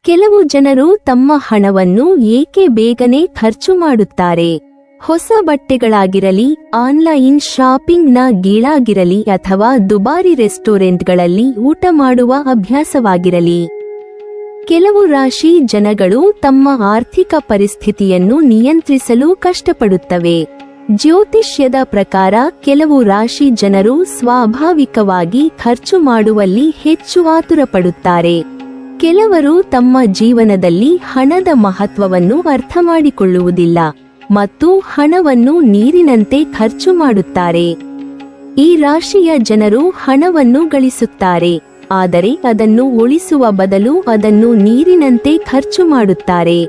ಕೆಲವು ಜನರು ತಮ್ಮ ಹಣವನ್ನು ಏಕೆ ಬೇಗನೆ ಖರ್ಚು ಮಾಡುತ್ತಾರೆ? ಹೊಸ ಬಟ್ಟೆಗಳಾಗಿರಲಿ, ಆನ್ಲೈನ್ ಶಾಪಿಂಗ್ನ ಗೀಳಾಗಿರಲಿ ಅಥವಾ ದುಬಾರಿ ರೆಸ್ಟೋರೆಂಟ್ಗಳಲ್ಲಿ ಊಟ ಮಾಡುವ ಅಭ್ಯಾಸವಾಗಿರಲಿ. ಕೆಲವು ರಾಶಿ ಜನಗಳು ತಮ್ಮ ಆರ್ಥಿಕ ಪರಿಸ್ಥಿತಿಯನ್ನು ನಿಯಂತ್ರಿಸಲು ಕಷ್ಟಪಡುತ್ತವೆ. ಜ್ಯೋತಿಷ್ಯದ ಪ್ರಕಾರ ಕೆಲವು ರಾಶಿ ಜನರು ಸ್ವಾಭಾವಿಕವಾಗಿ ಖರ್ಚು ಮಾಡುವಲ್ಲಿ ಹೆಚ್ಚು ಆತುರಪಡುತ್ತಾರೆ. ಕೆಲವರು ತಮ್ಮ ಜೀವನದಲ್ಲಿ ಹಣದ ಮಹತ್ವವನ್ನು ಅರ್ಥಮಾಡಿಕೊಳ್ಳುವುದಿಲ್ಲ ಮತ್ತು ಹಣವನ್ನು ನೀರಿನಂತೆ ಖರ್ಚು ಮಾಡುತ್ತಾರೆ. ಈ ರಾಶಿಯ ಜನರು ಹಣವನ್ನು ಗಳಿಸುತ್ತಾರೆ, ಆದರೆ ಅದನ್ನು ಉಳಿಸುವ ಬದಲು ಅದನ್ನು ನೀರಿನಂತೆ ಖರ್ಚು ಮಾಡುತ್ತಾರೆ.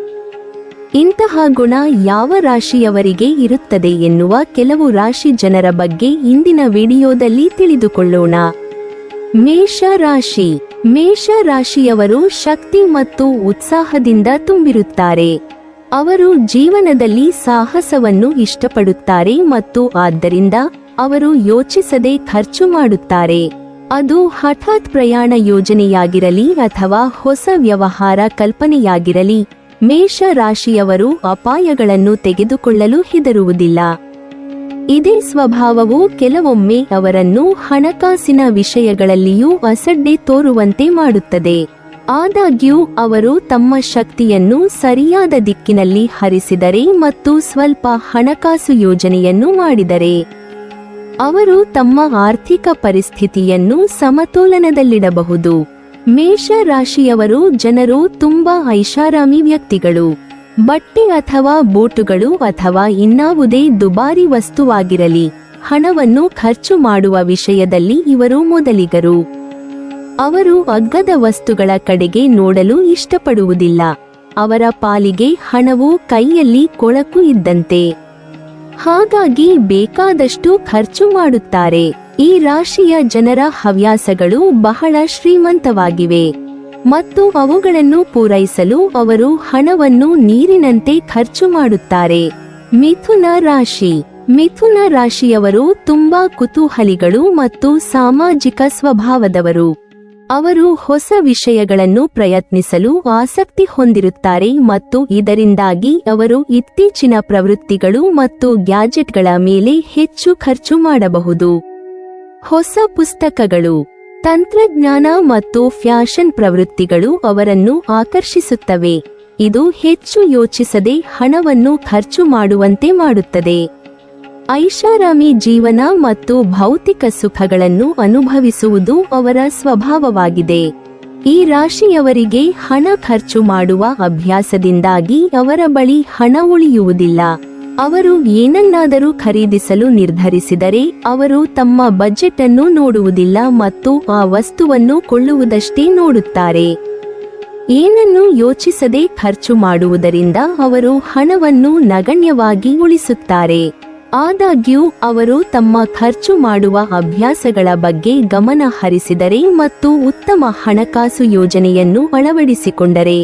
ಇಂತಹ ಗುಣ ಯಾವ ರಾಶಿಯವರಿಗೆ ಇರುತ್ತದೆ ಎನ್ನುವ ಕೆಲವು ರಾಶಿ ಜನರ ಬಗ್ಗೆ ಇಂದಿನ ವಿಡಿಯೋದಲ್ಲಿ ತಿಳಿದುಕೊಳ್ಳೋಣ. ಮೇಷ ರಾಶಿ. ಮೇಷ ರಾಶಿಯವರು ಶಕ್ತಿ ಮತ್ತು ಉತ್ಸಾಹದಿಂದ ತುಂಬಿರುತ್ತಾರೆ. ಅವರು ಜೀವನದಲ್ಲಿ ಸಾಹಸವನ್ನು ಇಷ್ಟಪಡುತ್ತಾರೆ ಮತ್ತು ಆದ್ದರಿಂದ ಅವರು ಯೋಚಿಸದೆ ಖರ್ಚು ಮಾಡುತ್ತಾರೆ. ಅದು ಹಠಾತ್ ಪ್ರಯಾಣ ಯೋಜನೆಯಾಗಿರಲಿ ಅಥವಾ ಹೊಸ ವ್ಯವಹಾರ ಕಲ್ಪನೆಯಾಗಿರಲಿ, ಮೇಷ ರಾಶಿಯವರು ಅಪಾಯಗಳನ್ನು ತೆಗೆದುಕೊಳ್ಳಲು ಹೆದರುವುದಿಲ್ಲ. ಇದೇ ಸ್ವಭಾವವು ಕೆಲವೊಮ್ಮೆ ಅವರನ್ನು ಹಣಕಾಸಿನ ವಿಷಯಗಳಲ್ಲಿಯೂ ಅಸಡ್ಡೆ ತೋರುವಂತೆ ಮಾಡುತ್ತದೆ. ಆದಾಗ್ಯೂ ಅವರು ತಮ್ಮ ಶಕ್ತಿಯನ್ನು ಸರಿಯಾದ ದಿಕ್ಕಿನಲ್ಲಿ ಹರಿಸಿದರೆ ಮತ್ತು ಸ್ವಲ್ಪ ಹಣಕಾಸು ಯೋಜನೆಯನ್ನು ಮಾಡಿದರೆ ಅವರು ತಮ್ಮ ಆರ್ಥಿಕ ಪರಿಸ್ಥಿತಿಯನ್ನು ಸಮತೋಲನದಲ್ಲಿಡಬಹುದು. ಮೇಷ ರಾಶಿಯವರು ಜನರು ತುಂಬಾ ಐಷಾರಾಮಿ ವ್ಯಕ್ತಿಗಳು. ಬಟ್ಟೆ ಅಥವಾ ಬೂಟುಗಳು ಅಥವಾ ಇನ್ನಾವುದೇ ದುಬಾರಿ ವಸ್ತುವಾಗಿರಲಿ, ಹಣವನ್ನು ಖರ್ಚು ಮಾಡುವ ವಿಷಯದಲ್ಲಿ ಇವರು ಮೊದಲಿಗರು. ಅವರು ಅಗ್ಗದ ವಸ್ತುಗಳ ಕಡೆಗೆ ನೋಡಲು ಇಷ್ಟಪಡುವುದಿಲ್ಲ. ಅವರ ಪಾಲಿಗೆ ಹಣವು ಕೈಯಲ್ಲಿ ಕೊಳಕು ಇದ್ದಂತೆ. ಹಾಗಾಗಿ ಬೇಕಾದಷ್ಟು ಖರ್ಚು ಮಾಡುತ್ತಾರೆ. ಈ ರಾಶಿಯ ಜನರ ಹವ್ಯಾಸಗಳು ಬಹಳ ಶ್ರೀಮಂತವಾಗಿವೆ ಮತ್ತು ಅವುಗಳನ್ನು ಪೂರೈಸಲು ಅವರು ಹಣವನ್ನು ನೀರಿನಂತೆ ಖರ್ಚು ಮಾಡುತ್ತಾರೆ. ಮಿಥುನ ರಾಶಿ. ಮಿಥುನ ರಾಶಿಯವರು ತುಂಬಾ ಕುತೂಹಲಿಗಳು ಮತ್ತು ಸಾಮಾಜಿಕ ಸ್ವಭಾವದವರು. ಅವರು ಹೊಸ ವಿಷಯಗಳನ್ನು ಪ್ರಯತ್ನಿಸಲು ಆಸಕ್ತಿ ಹೊಂದಿರುತ್ತಾರೆ ಮತ್ತು ಇದರಿಂದಾಗಿ ಅವರು ಇತ್ತೀಚಿನ ಪ್ರವೃತ್ತಿಗಳು ಮತ್ತು ಗ್ಯಾಜೆಟ್ಗಳ ಮೇಲೆ ಹೆಚ್ಚು ಖರ್ಚು ಮಾಡಬಹುದು. ಹೊಸ ಪುಸ್ತಕಗಳು, ತಂತ್ರಜ್ಞಾನ ಮತ್ತು ಫ್ಯಾಷನ್ ಪ್ರವೃತ್ತಿಗಳು ಅವರನ್ನು ಆಕರ್ಷಿಸುತ್ತವೆ. ಇದು ಹೆಚ್ಚು ಯೋಚಿಸದೆ ಹಣವನ್ನು ಖರ್ಚು ಮಾಡುವಂತೆ ಮಾಡುತ್ತದೆ. ಐಷಾರಾಮಿ ಜೀವನ ಮತ್ತು ಭೌತಿಕ ಸುಖಗಳನ್ನು ಅನುಭವಿಸುವುದು ಅವರ ಸ್ವಭಾವವಾಗಿದೆ. ಈ ರಾಶಿಯವರಿಗೆ ಹಣ ಖರ್ಚು ಮಾಡುವ ಅಭ್ಯಾಸದಿಂದಾಗಿ ಅವರ ಬಳಿ ಹಣ ಉಳಿಯುವುದಿಲ್ಲ. ಅವರು ಏನನ್ನಾದರೂ ಖರೀದಿಸಲು ನಿರ್ಧರಿಸಿದರೆ ಅವರು ತಮ್ಮ ಬಜೆಟ್ ಅನ್ನು ನೋಡುವುದಿಲ್ಲ ಮತ್ತು ಆ ವಸ್ತುವನ್ನು ಕೊಳ್ಳುವುದಷ್ಟೇ ನೋಡುತ್ತಾರೆ. ಏನನ್ನು ಯೋಚಿಸದೆ ಖರ್ಚು ಮಾಡುವುದರಿಂದ ಅವರು ಹಣವನ್ನು ನಗಣ್ಯವಾಗಿ ಉಳಿಸುತ್ತಾರೆ. ಆದಾಗ್ಯೂ ಅವರು ತಮ್ಮ ಖರ್ಚು ಮಾಡುವ ಅಭ್ಯಾಸಗಳ ಬಗ್ಗೆ ಗಮನ ಹರಿಸಿದರೆ ಮತ್ತು ಉತ್ತಮ ಹಣಕಾಸು ಯೋಜನೆಯನ್ನು ಅಳವಡಿಸಿಕೊಂಡರೆ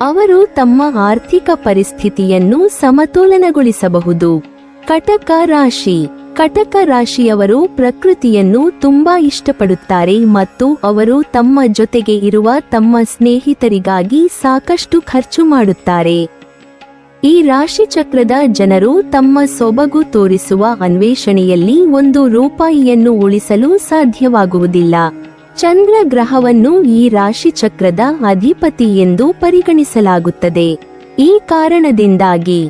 ಅವರು ತಮ್ಮ ಆರ್ಥಿಕ ಪರಿಸ್ಥಿತಿಯನ್ನು ಸಮತೋಲನಗೊಳಿಸಬಹುದು. ಕಟಕ ರಾಶಿ. ಕಟಕ ರಾಶಿಯವರು ಪ್ರಕೃತಿಯನ್ನು ತುಂಬಾ ಇಷ್ಟಪಡುತ್ತಾರೆ ಮತ್ತು ಅವರು ತಮ್ಮ ಜೊತೆಗೆ ಇರುವ ತಮ್ಮ ಸ್ನೇಹಿತರಿಗಾಗಿ ಸಾಕಷ್ಟು ಖರ್ಚು ಮಾಡುತ್ತಾರೆ. ಈ ರಾಶಿಚಕ್ರದ ಜನರು ತಮ್ಮ ಸೊಬಗು ತೋರಿಸುವ ಅನ್ವೇಷಣೆಯಲ್ಲಿ ₹1 ಉಳಿಸಲು ಸಾಧ್ಯವಾಗುವುದಿಲ್ಲ. ಚಂದ್ರ ಗ್ರಹವನ್ನು ಈ ರಾಶಿಚಕ್ರದ ಅಧಿಪತಿ ಎಂದು ಪರಿಗಣಿಸಲಾಗುತ್ತದೆ. ಈ ಕಾರಣದಿಂದಾಗಿ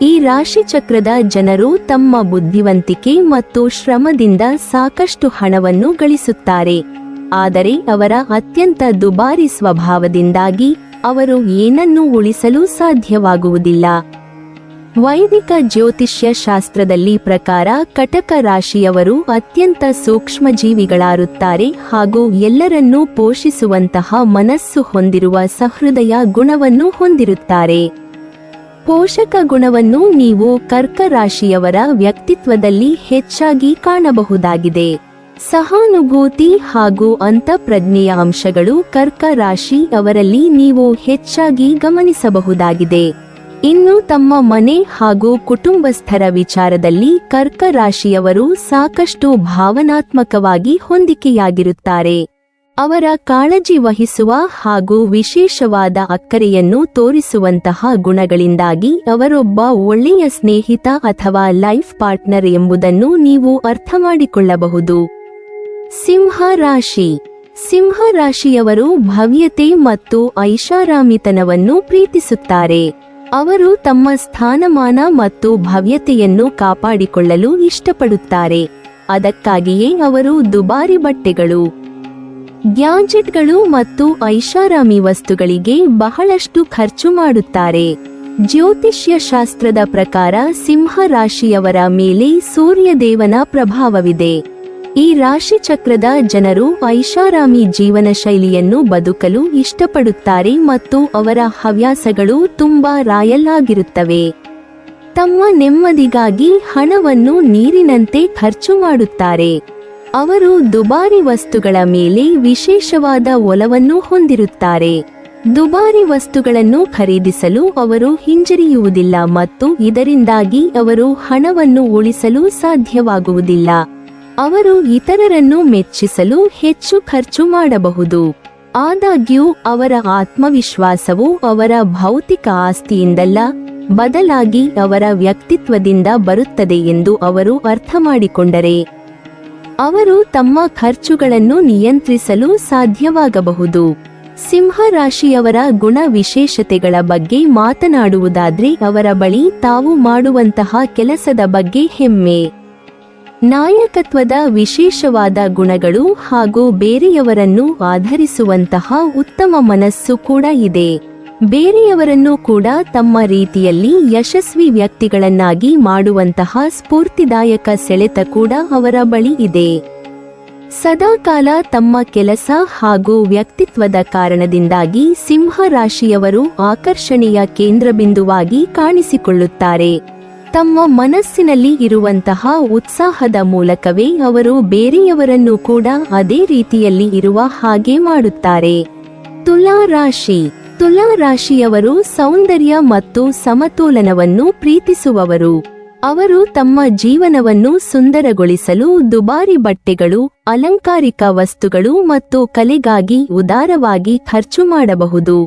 ಈ ರಾಶಿಚಕ್ರದ ಜನರು ತಮ್ಮ ಬುದ್ಧಿವಂತಿಕೆ ಮತ್ತು ಶ್ರಮದಿಂದ ಸಾಕಷ್ಟು ಹಣವನ್ನು ಗಳಿಸುತ್ತಾರೆ. ಆದರೆ ಅವರ ಅತ್ಯಂತ ದುಬಾರಿ ಸ್ವಭಾವದಿಂದಾಗಿ ಅವರು ಏನನ್ನೂ ಉಳಿಸಲು ಸಾಧ್ಯವಾಗುವುದಿಲ್ಲ. ವೈದಿಕ ಜ್ಯೋತಿಷ್ಯ ಶಾಸ್ತ್ರದಲ್ಲಿ ಪ್ರಕಾರ ಕಟಕ ರಾಶಿಯವರು ಅತ್ಯಂತ ಸೂಕ್ಷ್ಮ ಜೀವಿಗಳಾರುತ್ತಾರೆ ಹಾಗೂ ಎಲ್ಲರನ್ನೂ ಪೋಷಿಸುವಂತಹ ಮನಸ್ಸು ಹೊಂದಿರುವ ಸಹೃದಯ ಗುಣವನ್ನು ಹೊಂದಿರುತ್ತಾರೆ. ಪೋಷಕ ಗುಣವನ್ನು ನೀವು ಕರ್ಕ ರಾಶಿಯವರ ವ್ಯಕ್ತಿತ್ವದಲ್ಲಿ ಹೆಚ್ಚಾಗಿ ಕಾಣಬಹುದಾಗಿದೆ. ಸಹಾನುಭೂತಿ ಹಾಗೂ ಅಂತಃಪ್ರಜ್ಞೆಯ ಅಂಶಗಳು ಕರ್ಕ ರಾಶಿ ಅವರಲ್ಲಿ ನೀವು ಹೆಚ್ಚಾಗಿ ಗಮನಿಸಬಹುದಾಗಿದೆ. ಇನ್ನು ತಮ್ಮ ಮನೆ ಹಾಗೂ ಕುಟುಂಬಸ್ಥರ ವಿಚಾರದಲ್ಲಿ ಕರ್ಕ ರಾಶಿಯವರು ಸಾಕಷ್ಟು ಭಾವನಾತ್ಮಕವಾಗಿ ಹೊಂದಿಕೆಯಾಗಿರುತ್ತಾರೆ. ಅವರ ಕಾಳಜಿ ವಹಿಸುವ ಹಾಗೂ ವಿಶೇಷವಾದ ಅಕ್ಕರೆಯನ್ನು ತೋರಿಸುವಂತಹ ಗುಣಗಳಿಂದಾಗಿ ಅವರೊಬ್ಬ ಒಳ್ಳೆಯ ಸ್ನೇಹಿತ ಅಥವಾ ಲೈಫ್ ಪಾರ್ಟ್ನರ್ ಎಂಬುದನ್ನು ನೀವು ಅರ್ಥಮಾಡಿಕೊಳ್ಳಬಹುದು. ಸಿಂಹ ರಾಶಿ. ಸಿಂಹ ರಾಶಿಯವರು ಭವ್ಯತೆ ಮತ್ತು ಐಷಾರಾಮಿತನವನ್ನು ಪ್ರೀತಿಸುತ್ತಾರೆ. ಅವರು ತಮ್ಮ ಸ್ಥಾನಮಾನ ಮತ್ತು ಭವ್ಯತೆಯನ್ನು ಕಾಪಾಡಿಕೊಳ್ಳಲು ಇಷ್ಟಪಡುತ್ತಾರೆ. ಅದಕ್ಕಾಗಿಯೇ ಅವರು ದುಬಾರಿ ಬಟ್ಟೆಗಳು, ಗ್ಯಾಜೆಟ್ಗಳು ಮತ್ತು ಐಷಾರಾಮಿ ವಸ್ತುಗಳಿಗೆ ಬಹಳಷ್ಟು ಖರ್ಚು ಮಾಡುತ್ತಾರೆ. ಜ್ಯೋತಿಷ್ಯ ಶಾಸ್ತ್ರದ ಪ್ರಕಾರ ಸಿಂಹ ರಾಶಿಯವರ ಮೇಲೆ ಸೂರ್ಯದೇವನ ಪ್ರಭಾವವಿದೆ. ಈ ರಾಶಿ ಚಕ್ರದ ಜನರು ಐಷಾರಾಮಿ ಜೀವನ ಶೈಲಿಯನ್ನು ಬದುಕಲು ಇಷ್ಟಪಡುತ್ತಾರೆ ಮತ್ತು ಅವರ ಹವ್ಯಾಸಗಳು ತುಂಬಾ ರಾಯಲ್ ಆಗಿರುತ್ತವೆ. ತಮ್ಮ ನೆಮ್ಮದಿಗಾಗಿ ಹಣವನ್ನು ನೀರಿನಂತೆ ಖರ್ಚು ಮಾಡುತ್ತಾರೆ. ಅವರು ದುಬಾರಿ ವಸ್ತುಗಳ ಮೇಲೆ ವಿಶೇಷವಾದ ಒಲವನ್ನು ಹೊಂದಿರುತ್ತಾರೆ. ದುಬಾರಿ ವಸ್ತುಗಳನ್ನು ಖರೀದಿಸಲು ಅವರು ಹಿಂಜರಿಯುವುದಿಲ್ಲ ಮತ್ತು ಇದರಿಂದಾಗಿ ಅವರು ಹಣವನ್ನು ಉಳಿಸಲು ಸಾಧ್ಯವಾಗುವುದಿಲ್ಲ. ಅವರು ಇತರರನ್ನು ಮೆಚ್ಚಿಸಲು ಹೆಚ್ಚು ಖರ್ಚು ಮಾಡಬಹುದು. ಆದಾಗ್ಯೂ ಅವರ ಆತ್ಮವಿಶ್ವಾಸವು ಅವರ ಭೌತಿಕ ಆಸ್ತಿಯಿಂದಲ್ಲ, ಬದಲಾಗಿ ಅವರ ವ್ಯಕ್ತಿತ್ವದಿಂದ ಬರುತ್ತದೆ ಎಂದು ಅವರು ಅರ್ಥಮಾಡಿಕೊಂಡರೆ ಅವರು ತಮ್ಮ ಖರ್ಚುಗಳನ್ನು ನಿಯಂತ್ರಿಸಲು ಸಾಧ್ಯವಾಗಬಹುದು. ಸಿಂಹ ರಾಶಿಯವರ ಗುಣ ವಿಶೇಷತೆಗಳ ಬಗ್ಗೆ ಮಾತನಾಡುವುದಾದ್ರೆ ಅವರ ಬಳಿ ತಾವು ಮಾಡುವಂತಹ ಕೆಲಸದ ಬಗ್ಗೆ ಹೆಮ್ಮೆ, ನಾಯಕತ್ವದ ವಿಶೇಷವಾದ ಗುಣಗಳು ಹಾಗೂ ಬೇರೆಯವರನ್ನು ಆಧರಿಸುವಂತಹ ಉತ್ತಮ ಮನಸ್ಸು ಕೂಡ ಇದೆ. ಬೇರೆಯವರನ್ನು ಕೂಡ ತಮ್ಮ ರೀತಿಯಲ್ಲಿ ಯಶಸ್ವಿ ವ್ಯಕ್ತಿಗಳನ್ನಾಗಿ ಮಾಡುವಂತಹ ಸ್ಫೂರ್ತಿದಾಯಕ ಸೆಳೆತ ಕೂಡ ಅವರ ಬಳಿ ಇದೆ. ಸದಾಕಾಲ ತಮ್ಮ ಕೆಲಸ ಹಾಗೂ ವ್ಯಕ್ತಿತ್ವದ ಕಾರಣದಿಂದಾಗಿ ಸಿಂಹ ರಾಶಿಯವರು ಆಕರ್ಷಣೆಯ ಕೇಂದ್ರಬಿಂದುವಾಗಿ ಕಾಣಿಸಿಕೊಳ್ಳುತ್ತಾರೆ. ತಮ್ಮ ಮನಸ್ಸಿನಲ್ಲಿ ಇರುವಂತಹ ಉತ್ಸಾಹದ ಮೂಲಕವೇ ಅವರು ಬೇರೆಯವರನ್ನು ಕೂಡ ಅದೇ ರೀತಿಯಲ್ಲಿ ಇರುವ ಹಾಗೆ ಮಾಡುತ್ತಾರೆ. ತುಲಾ ರಾಶಿ. ತುಲಾ ರಾಶಿಯವರು ಸೌಂದರ್ಯ ಮತ್ತು ಸಮತೋಲನವನ್ನು ಪ್ರೀತಿಸುವವರು. ಅವರು ತಮ್ಮ ಜೀವನವನ್ನು ಸುಂದರಗೊಳಿಸಲು ದುಬಾರಿ ಬಟ್ಟೆಗಳು, ಅಲಂಕಾರಿಕ ವಸ್ತುಗಳು ಮತ್ತು ಕಲೆಗಾಗಿ ಉದಾರವಾಗಿ ಖರ್ಚು ಮಾಡಬಹುದು.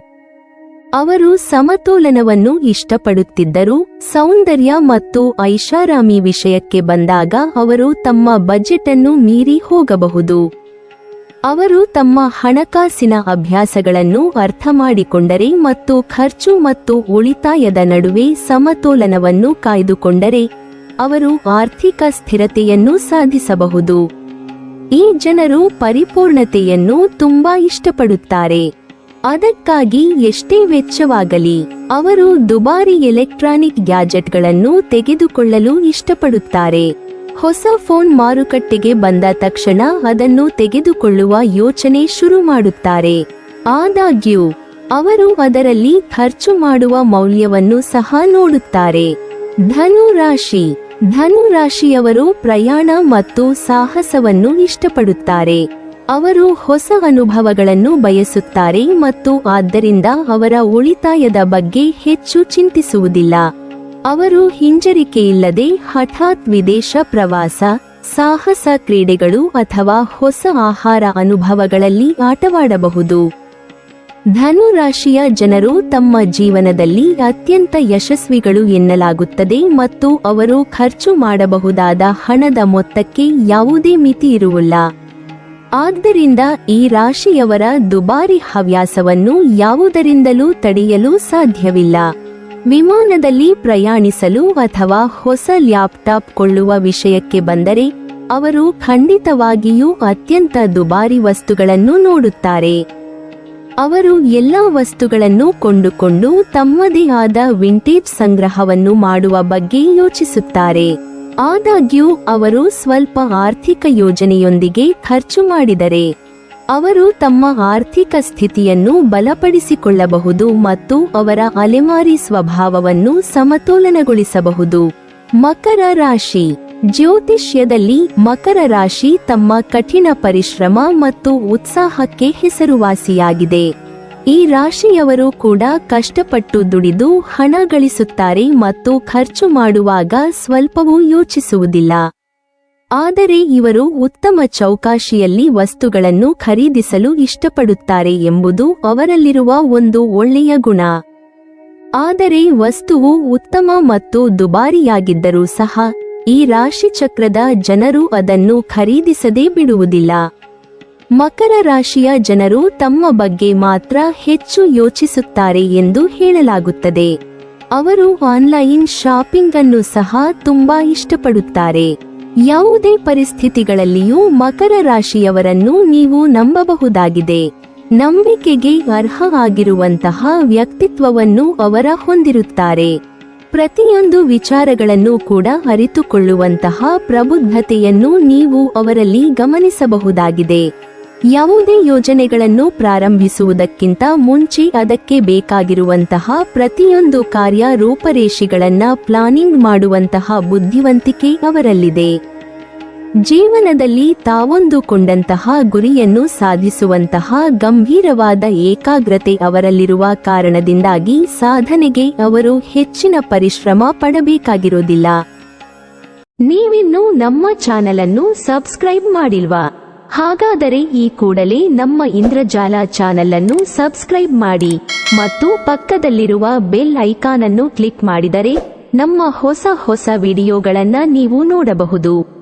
ಅವರು ಸಮತೋಲನವನ್ನು ಇಷ್ಟಪಡುತ್ತಿದ್ದರೂ ಸೌಂದರ್ಯ ಮತ್ತು ಐಷಾರಾಮಿ ವಿಷಯಕ್ಕೆ ಬಂದಾಗ ಅವರು ತಮ್ಮ ಬಜೆಟ್ ಅನ್ನು ಮೀರಿ ಹೋಗಬಹುದು. ಅವರು ತಮ್ಮ ಹಣಕಾಸಿನ ಅಭ್ಯಾಸಗಳನ್ನು ಅರ್ಥಮಾಡಿಕೊಂಡರೆ ಮತ್ತು ಖರ್ಚು ಮತ್ತು ಉಳಿತಾಯದ ನಡುವೆ ಸಮತೋಲನವನ್ನು ಕಾಯ್ದುಕೊಂಡರೆ ಅವರು ಆರ್ಥಿಕ ಸ್ಥಿರತೆಯನ್ನು ಸಾಧಿಸಬಹುದು. ಈ ಜನರು ಪರಿಪೂರ್ಣತೆಯನ್ನು ತುಂಬಾ ಇಷ್ಟಪಡುತ್ತಾರೆ. ಅದಕ್ಕಾಗಿ ಎಷ್ಟೇ ವೆಚ್ಚವಾಗಲಿ ಅವರು ದುಬಾರಿ ಎಲೆಕ್ಟ್ರಾನಿಕ್ ಗ್ಯಾಜೆಟ್ಗಳನ್ನು ತೆಗೆದುಕೊಳ್ಳಲು ಇಷ್ಟಪಡುತ್ತಾರೆ. ಹೊಸ ಫೋನ್ ಮಾರುಕಟ್ಟೆಗೆ ಬಂದ ತಕ್ಷಣ ಅದನ್ನು ತೆಗೆದುಕೊಳ್ಳುವ ಯೋಚನೆ ಶುರು ಮಾಡುತ್ತಾರೆ. ಆದಾಗ್ಯೂ ಅವರು ಅದರಲ್ಲಿ ಖರ್ಚು ಮಾಡುವ ಮೌಲ್ಯವನ್ನು ಸಹ ನೋಡುತ್ತಾರೆ. ಧನು ರಾಶಿ. ಧನು ರಾಶಿಯವರು ಪ್ರಯಾಣ ಮತ್ತು ಸಾಹಸವನ್ನು ಇಷ್ಟಪಡುತ್ತಾರೆ. ಅವರು ಹೊಸ ಅನುಭವಗಳನ್ನು ಬಯಸುತ್ತಾರೆ ಮತ್ತು ಆದ್ದರಿಂದ ಅವರ ಉಳಿತಾಯದ ಬಗ್ಗೆ ಹೆಚ್ಚು ಚಿಂತಿಸುವುದಿಲ್ಲ. ಅವರು ಹಿಂಜರಿಕೆಯಿಲ್ಲದೆ ಹಠಾತ್ ವಿದೇಶ ಪ್ರವಾಸ, ಸಾಹಸ ಕ್ರೀಡೆಗಳು ಅಥವಾ ಹೊಸ ಆಹಾರ ಅನುಭವಗಳಲ್ಲಿ ಆಟವಾಡಬಹುದು. ಧನು ರಾಶಿಯ ಜನರು ತಮ್ಮ ಜೀವನದಲ್ಲಿ ಅತ್ಯಂತ ಯಶಸ್ವಿಗಳು ಎನ್ನಲಾಗುತ್ತದೆ ಮತ್ತು ಅವರು ಖರ್ಚು ಮಾಡಬಹುದಾದ ಹಣದ ಮೊತ್ತಕ್ಕೆ ಯಾವುದೇ ಮಿತಿ ಇರುವುದಿಲ್ಲ. ಆದ್ದರಿಂದ ಈ ರಾಶಿಯವರ ದುಬಾರಿ ಹವ್ಯಾಸವನ್ನು ಯಾವುದರಿಂದಲೂ ತಡೆಯಲು ಸಾಧ್ಯವಿಲ್ಲ. ವಿಮಾನದಲ್ಲಿ ಪ್ರಯಾಣಿಸಲು ಅಥವಾ ಹೊಸ ಲ್ಯಾಪ್ಟಾಪ್ ಕೊಳ್ಳುವ ವಿಷಯಕ್ಕೆ ಬಂದರೆ ಅವರು ಖಂಡಿತವಾಗಿಯೂ ಅತ್ಯಂತ ದುಬಾರಿ ವಸ್ತುಗಳನ್ನು ನೋಡುತ್ತಾರೆ. ಅವರು ಎಲ್ಲಾ ವಸ್ತುಗಳನ್ನು ಕೊಂಡುಕೊಂಡು ತಮ್ಮದೇ ಆದ ವಿಂಟೇಜ್ ಸಂಗ್ರಹವನ್ನು ಮಾಡುವ ಬಗ್ಗೆ ಯೋಚಿಸುತ್ತಾರೆ. ಆದಾಗ್ಯೂ ಅವರು ಸ್ವಲ್ಪ ಆರ್ಥಿಕ ಯೋಜನೆಯೊಂದಿಗೆ ಖರ್ಚು ಮಾಡಿದರೆ ಅವರು ತಮ್ಮ ಆರ್ಥಿಕ ಸ್ಥಿತಿಯನ್ನು ಬಲಪಡಿಸಿಕೊಳ್ಳಬಹುದು ಮತ್ತು ಅವರ ಅಲೆಮಾರಿ ಸ್ವಭಾವವನ್ನು ಸಮತೋಲನಗೊಳಿಸಬಹುದು. ಮಕರ ರಾಶಿ. ಜ್ಯೋತಿಷ್ಯದಲ್ಲಿ ಮಕರ ರಾಶಿ ತಮ್ಮ ಕಠಿಣ ಪರಿಶ್ರಮ ಮತ್ತು ಉತ್ಸಾಹಕ್ಕೆ ಹೆಸರುವಾಸಿಯಾಗಿದೆ. ಈ ರಾಶಿಯವರು ಕೂಡ ಕಷ್ಟಪಟ್ಟು ದುಡಿದು ಹಣ ಗಳಿಸುತ್ತಾರೆ ಮತ್ತು ಖರ್ಚು ಮಾಡುವಾಗ ಸ್ವಲ್ಪವೂ ಯೋಚಿಸುವುದಿಲ್ಲ. ಆದರೆ ಇವರು ಉತ್ತಮ ಚೌಕಾಶಿಯಲ್ಲಿ ವಸ್ತುಗಳನ್ನು ಖರೀದಿಸಲು ಇಷ್ಟಪಡುತ್ತಾರೆ ಎಂಬುದು ಅವರಲ್ಲಿರುವ ಒಂದು ಒಳ್ಳೆಯ ಗುಣ. ಆದರೆ ವಸ್ತುವು ಉತ್ತಮ ಮತ್ತು ದುಬಾರಿಯಾಗಿದ್ದರೂ ಸಹ ಈ ರಾಶಿಚಕ್ರದ ಜನರು ಅದನ್ನು ಖರೀದಿಸದೇ ಬಿಡುವುದಿಲ್ಲ. ಮಕರ ರಾಶಿಯ ಜನರು ತಮ್ಮ ಬಗ್ಗೆ ಮಾತ್ರ ಹೆಚ್ಚು ಯೋಚಿಸುತ್ತಾರೆ ಎಂದು ಹೇಳಲಾಗುತ್ತದೆ. ಅವರು ಆನ್ಲೈನ್ ಶಾಪಿಂಗ್ ಅನ್ನು ಸಹ ತುಂಬಾ ಇಷ್ಟಪಡುತ್ತಾರೆ. ಯಾವುದೇ ಪರಿಸ್ಥಿತಿಗಳಲ್ಲಿಯೂ ಮಕರ ರಾಶಿಯವರನ್ನು ನೀವು ನಂಬಬಹುದಾಗಿದೆ. ನಂಬಿಕೆಗೆ ಅರ್ಹ ಆಗಿರುವಂತಹ ವ್ಯಕ್ತಿತ್ವವನ್ನು ಅವರ ಹೊಂದಿರುತ್ತಾರೆ. ಪ್ರತಿಯೊಂದು ವಿಚಾರಗಳನ್ನು ಕೂಡ ಅರಿತುಕೊಳ್ಳುವಂತಹ ಪ್ರಬುದ್ಧತೆಯನ್ನು ನೀವು ಅವರಲ್ಲಿ ಗಮನಿಸಬಹುದಾಗಿದೆ. ಯಾವುದೇ ಯೋಜನೆಗಳನ್ನು ಪ್ರಾರಂಭಿಸುವುದಕ್ಕಿಂತ ಮುಂಚೆ ಅದಕ್ಕೆ ಬೇಕಾಗಿರುವಂತಹ ಪ್ರತಿಯೊಂದು ಕಾರ್ಯ ರೂಪರೇಷೆಗಳನ್ನು ಪ್ಲಾನಿಂಗ್ ಮಾಡುವಂತಹ ಬುದ್ಧಿವಂತಿಕೆ ಅವರಲ್ಲಿದೆ. ಜೀವನದಲ್ಲಿ ತಾವೊಂದುಕೊಂಡಂತಹ ಗುರಿಯನ್ನು ಸಾಧಿಸುವಂತಹ ಗಂಭೀರವಾದ ಏಕಾಗ್ರತೆ ಅವರಲ್ಲಿರುವ ಕಾರಣದಿಂದಾಗಿ ಸಾಧನೆಗೆ ಅವರು ಹೆಚ್ಚಿನ ಪರಿಶ್ರಮ ಪಡಬೇಕಾಗಿರೋದಿಲ್ಲ. ನೀವಿನ್ನೂ ನಮ್ಮ ಚಾನೆಲ್ ಅನ್ನು ಸಬ್ಸ್ಕ್ರೈಬ್ ಮಾಡಿಲ್ವಾ? ಹಾಗಾದರೆ ಈ ಕೂಡಲೇ ನಮ್ಮ ಇಂದ್ರಜಾಲ ಚಾನೆಲ್ ಅನ್ನು ಸಬ್ಸ್ಕ್ರೈಬ್ ಮಾಡಿ ಮತ್ತು ಪಕ್ಕದಲ್ಲಿರುವ ಬೆಲ್ ಐಕಾನ್ ಅನ್ನು ಕ್ಲಿಕ್ ಮಾಡಿದರೆ ನಮ್ಮ ಹೊಸ ವಿಡಿಯೋಗಳನ್ನು ನೀವು ನೋಡಬಹುದು.